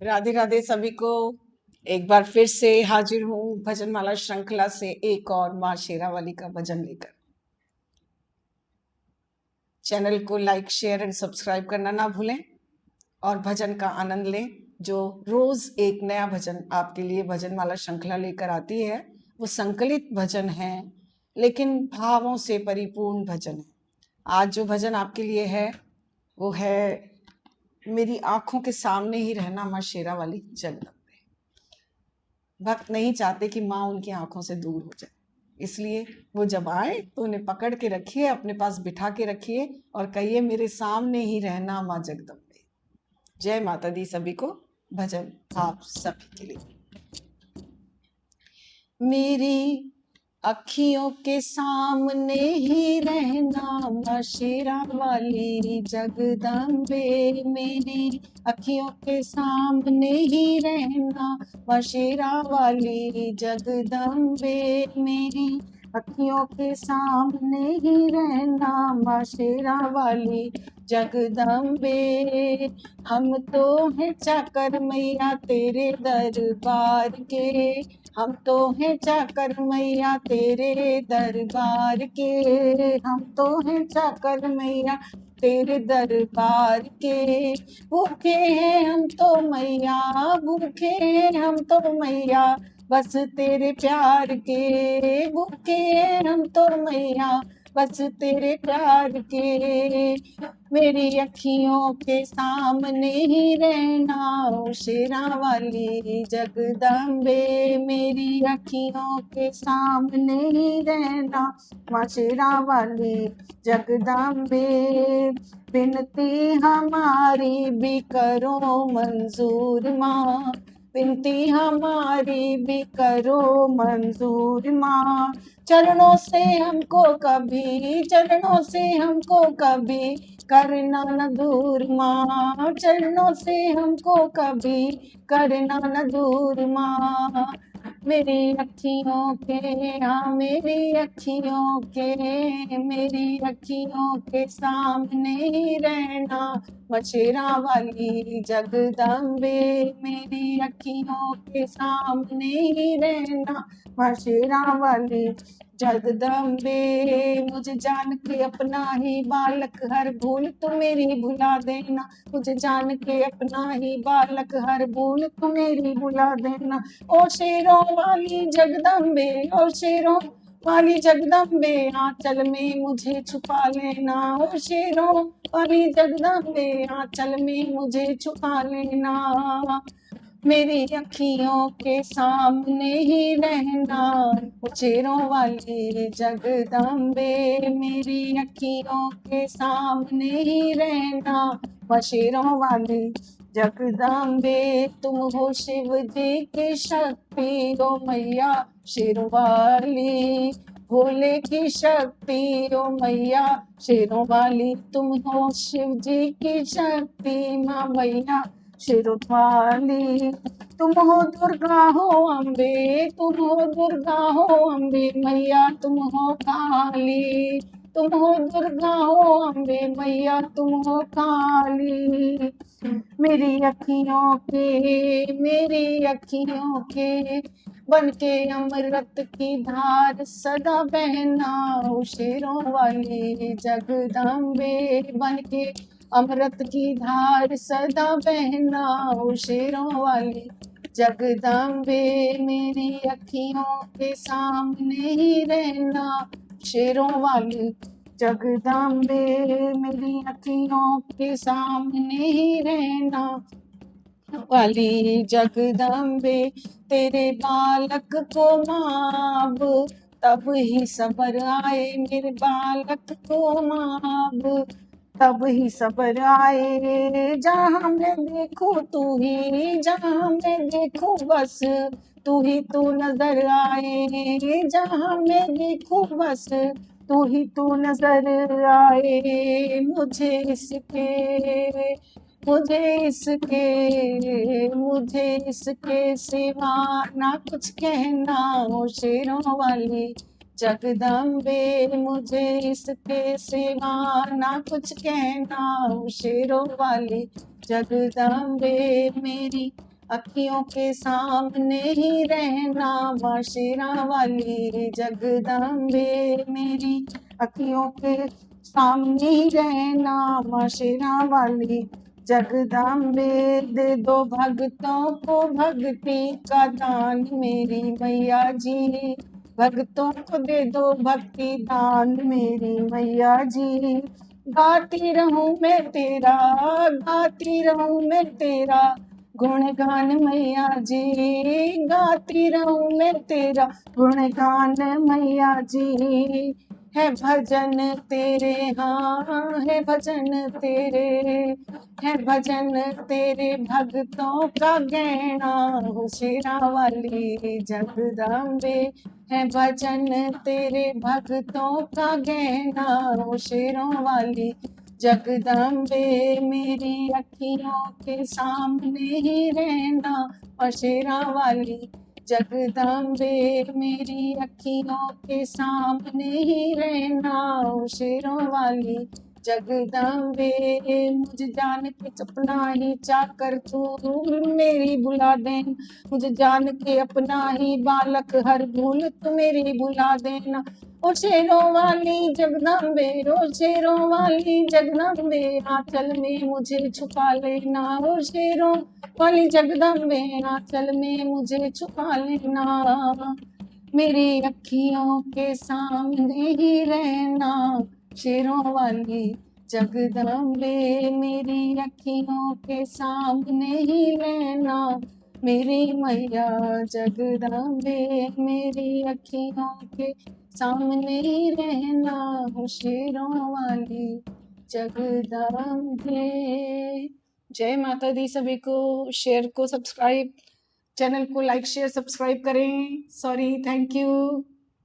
राधे राधे सभी को। एक बार फिर से हाजिर हूँ भजनमाला श्रृंखला से एक और माँ शेरावाली का भजन लेकर। चैनल को लाइक शेयर एंड सब्सक्राइब करना ना भूलें और भजन का आनंद लें। जो रोज एक नया भजन आपके लिए भजनमाला श्रृंखला लेकर आती है वो संकलित भजन है, लेकिन भावों से परिपूर्ण भजन है। आज जो भजन आपके लिए है वो है मेरी आंखों के सामने ही रहना माँ शेरावाली जगदम्बे। भक्त नहीं चाहते कि माँ उनकी आंखों से दूर हो जाए, इसलिए वो जब आए तो उन्हें पकड़ के रखिए, अपने पास बिठा के रखिए और कहिए मेरे सामने ही रहना माँ जगदम्बे। जय माता दी सभी को। भजन आप सभी के लिए। मेरी अखियों के सामने ही रहना माँ शेरा वाली जगदम्बे। मेरी अखियों के सामने ही रहना माँ शेरा वाली जगदम्बे। मेरी अखियों के सामने ही रहना माँ शेरा वाली जगदम्बे। हम तो हैं चाकर मैया तेरे दरबार के, हम तो हैं चाकर मैया तेरे दरबार के, हम तो हैं चाकर मैया तेरे दरबार के। भूखे हैं हम तो मैया, भूखे हैं हम तो मैया बस तेरे प्यार के। भूखे हैं हम तो मैया बस तेरे प्यार के। मेरी अखियों के सामने ही रहना ओ शेरा वाली जगदम्बे। मेरी अखियों के सामने ही रहना माँ शेरा वाली जगदम्बे। बिनती हमारी भी करो मंजूर माँ, बिनती हमारी भी करो मंजूर माँ। चरणों से हमको कभी, चरणों से हमको कभी करना न दूर माँ, चरणों से हमको कभी करना न दूर माँ। मेरी अखियों के, हाँ मेरी अखियों के, मेरी अखियों के सामने ही रहना मशेरा वाली जगदम्बे। मेरी अखियों के सामने ही रहना मशेरा वाली जगदम्बे। मुझे जान के अपना ही बालक हर भूल तू मेरी भुला देना, मुझे जान के अपना ही बालक हर भूल तू मेरी भुला देना। ओ शेरों वाली जगदम्बे, ओ शेरों वाली जगदम्बे आंचल में मुझे छुपा लेना। ओ शेरों वाली जगदम्बे आंचल में मुझे छुपा लेना। मेरी अखियों के सामने ही रहना शेरों वाली जगदम्बे। मेरी अखियों के सामने ही रहना शेरों वाली जगदम्बे। तुम हो शिव जी की शक्ति ओ मैया शेरों वाली, भोले की शक्ति ओ मैया शेरों वाली। तुम हो शिव जी की शक्ति माँ मैया शेरों वाली। तुम हो दुर्गा हो अम्बे, तुम हो दुर्गा हो अम्बे मैया तुम हो काली, तुम हो दुर्गा हो अम्बे मैया तुम हो काली। मेरी अखियों के, मेरी अखियों के बन के अमृत की धार सदा बहना हो शेरों वाली जगदम्बे। बन के अमृत की धार सदा बहना हो शेरों वाली जगदम्बे। मेरी अखियों के सामने ही रहना शेरों वाली जगदम्बे। मेरी अखियों के सामने ही रहना वाली जगदम्बे। तेरे बालक को माब तब ही सबर आए, मेरे बालक को माब तब ही सबर आए। जहाँ मैं देखूं तू ही, जहाँ मैं देखूं बस तू ही तू नजर आए। जहाँ मैं देखूं बस तू ही तू नजर आए। मुझे इसके सिवा ना कुछ कहना हो शेरों वाली जगदम्बे। मुझे इसके सिवा ना कुछ कहना हो शेरों वाली जगदम्बे मेरी अखियों के सामने ही रहना, माँ शेरा वाली जगदम्बे मेरी अखियों के सामने ही रहना, माँ शेरा वाली जगदम्बे। दे दो भक्तों को भक्ति का दान मेरी मैया जी, भक्तों को दे दो भक्ति दान मेरी मैया जी। गाती रहूं मैं तेरा, गाती रहूं मैं तेरा गुणगान मैया जी, गाती रहूं मैं तेरा गुणगान मैया जी। है भजन तेरे, हाँ है भजन तेरे, है भजन तेरे भक्तों का गहना, हो शेरा वाली जगदम्बे। है भजन तेरे भक्तों का गहना, हो शेरों वाली जगदम्बे मेरी अखियों के सामने ही रहना, और शेरा वाली जगदम्बे मेरी अखियों के सामने ही रहना, ओ शेरों वाली जगदम्बे। मुझे जान के अपना ही चाकर तू मेरी बुला दे, मुझे जान के अपना ही बालक हर भूल तू मेरी बुला देना। ओ शेरों वाली जगदम्बे, ओ शेरों वाली जगदम्बे, आंचल में मुझे छुपा लेना। ओ शेरों वाली जगदम्बे, आंचल में मुझे छुपा लेना। मेरी अखियों के सामने ही रहना, शेरों वाली जगदम्बे मेरी अखियों के सामने ही रहना, मेरी मैया जगदम्बे मेरी अखियों के सामने ही रहना, हो शेरों वाली जगदम्बे। जय माता दी सभी को। शेयर को सब्सक्राइब, चैनल को लाइक शेयर सब्सक्राइब करें। Sorry, thank you.